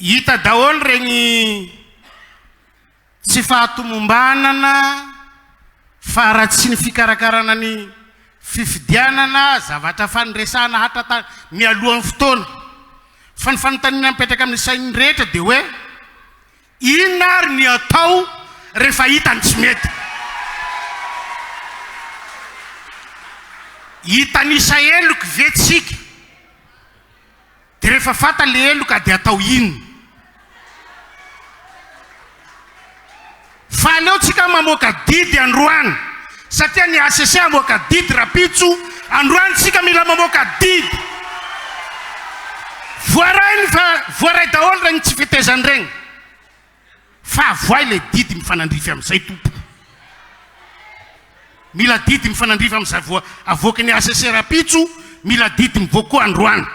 hita daholo regny tsy fahatomombanana faratsy ny fikarakarana ny fifidianana zavatra fanresana hatra mialohan'ny fotoana fa ny fanontaniana mipetraka amin'ny sainy rehetra dia hoe inona ary ny atao rehefa hitany tsy mety. Hitanisa eloka ve tsika dia rehefa fata le eloka dia atao inona. Fa aleo tsika mamoaka didy androany satria ny ACC mamoaka didy rapitso, androany tsika mila mamoaka didy. Voaray daholo regny tsy fitezany regny fa avoay le didy mifanandrify amin'izay tompo. Mila didy mifanandrify amin'izay avoaka ny ACC rapitso, mila didy mivoaka koa androany.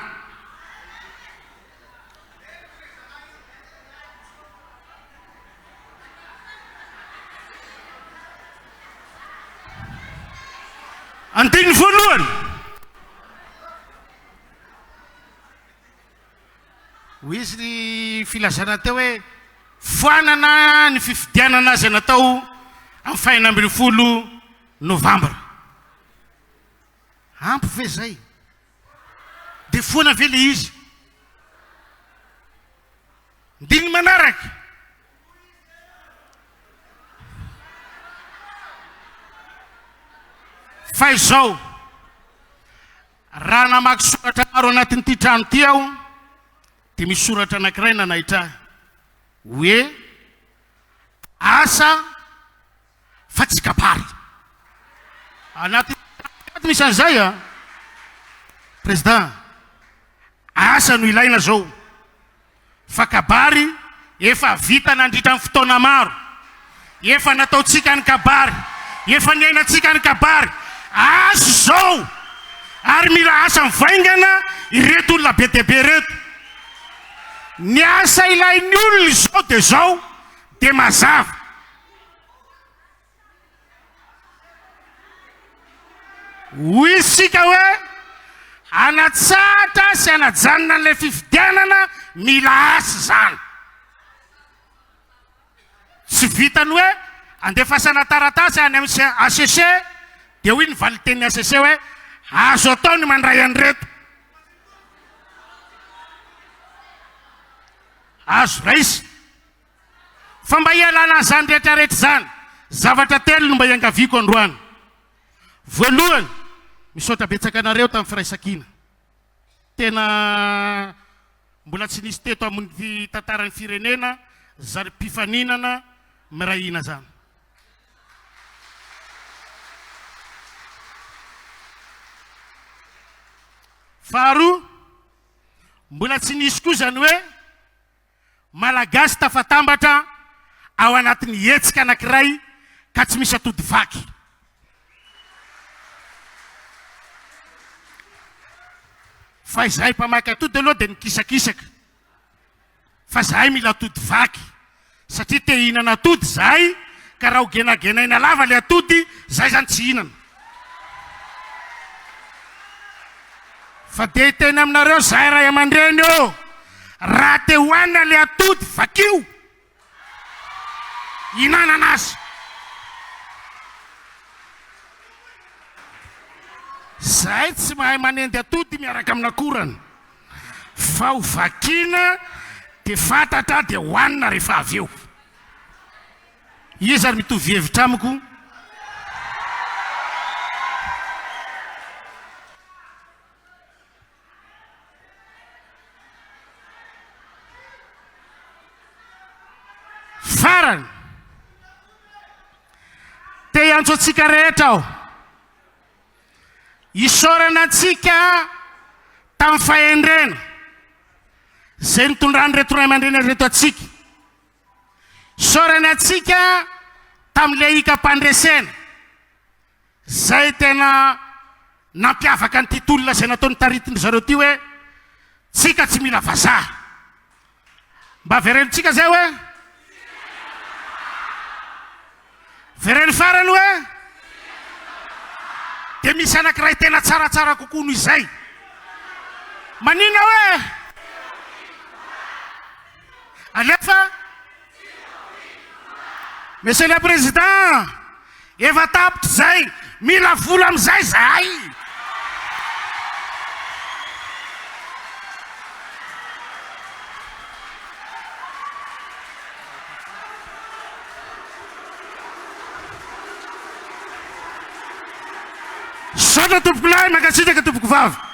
Andiny voalohany ho izy ny filazana teo hoe foanana ny fifidianana azy natao amin'ny 20 Novambra. Ampy ve zay? Dia foana ve le izy? Ndiny manaraka fa izao raha namaky soratra maro anatin'ity trano ity aho dia misy soratra anankiray nanahitrahy hoe asa fa tsy kabary. Anaty misy an'izay a président, asa no ilaina zao fa kabary efa vita nandritra ny fotoana maro, efa nataotsika ny kabary, efa niainatsika ny kabary. Azo zao ary mila asa mivaingana ireto olona be dia be reto. Ny asa ilain'ny olona zao dia zao dia mazava. Hoy isika hoe anatsahatra sy anajanona an'ilay fifidianana mila asa zany. Tsy vitany hoe andefasana taratasy any amin'ny ACC dia hoy ny valiten'ny ACC hoe azo atao ny mandray an'ireto. Azo raisy fa mba hialana zany rehetrarehetra zany zavatra telo no mba hiangaviako androany. Voalohany, misaotra betsaka anareo tamin'ny firaisan-kina, tena mbola tsy nisy teto amin'ny tantaran'ny firenena zary mpifaninana mirahina zany. Faharoa, mbola tsy nisy koa zany hoe malagasy tafatambatra ao anatin'ny hetsika anankiray ka tsy misy atody vaky. Fa izahay mpamaky atody aloha dia nikisakisaka fa zahay mila atody vaky satria te hihinana atody zahay, ka raha ho genagenaina lava le atody zahay zany tsy hihinana. Fa dia tena aminareo zahay ray aman-dreny eo, raha te hoanina le atody vakio hinanana azy. Zahay tsy mahay manendy atody miaraka amin'ny akorany fa ho vakina dia fantatra dia hoanina rehefa avy eo. Izy ary mitovy hevitra amiko. Farany te hiantso antsika rehetra aho, isorana antsika tamin'ny fahendrena zay nitondrany reto ray aman-dreny reto atsika. Isorana antsika tamin'ile ikam-pandresena zay tena nampiavaka ny titolona zay nataony taritiny zareo ty hoe tsika tsy mila vazaha. Mba verenitsika zay hoe vereny farany hoe dia misy anankiray tena tsaratsara kokoa noho izay. Manina hoe alefa Monsieur le Président, efa tapitra zay, mila vola amizay zay. Sada tompoko lahy, mankasitraka tompoko vavy.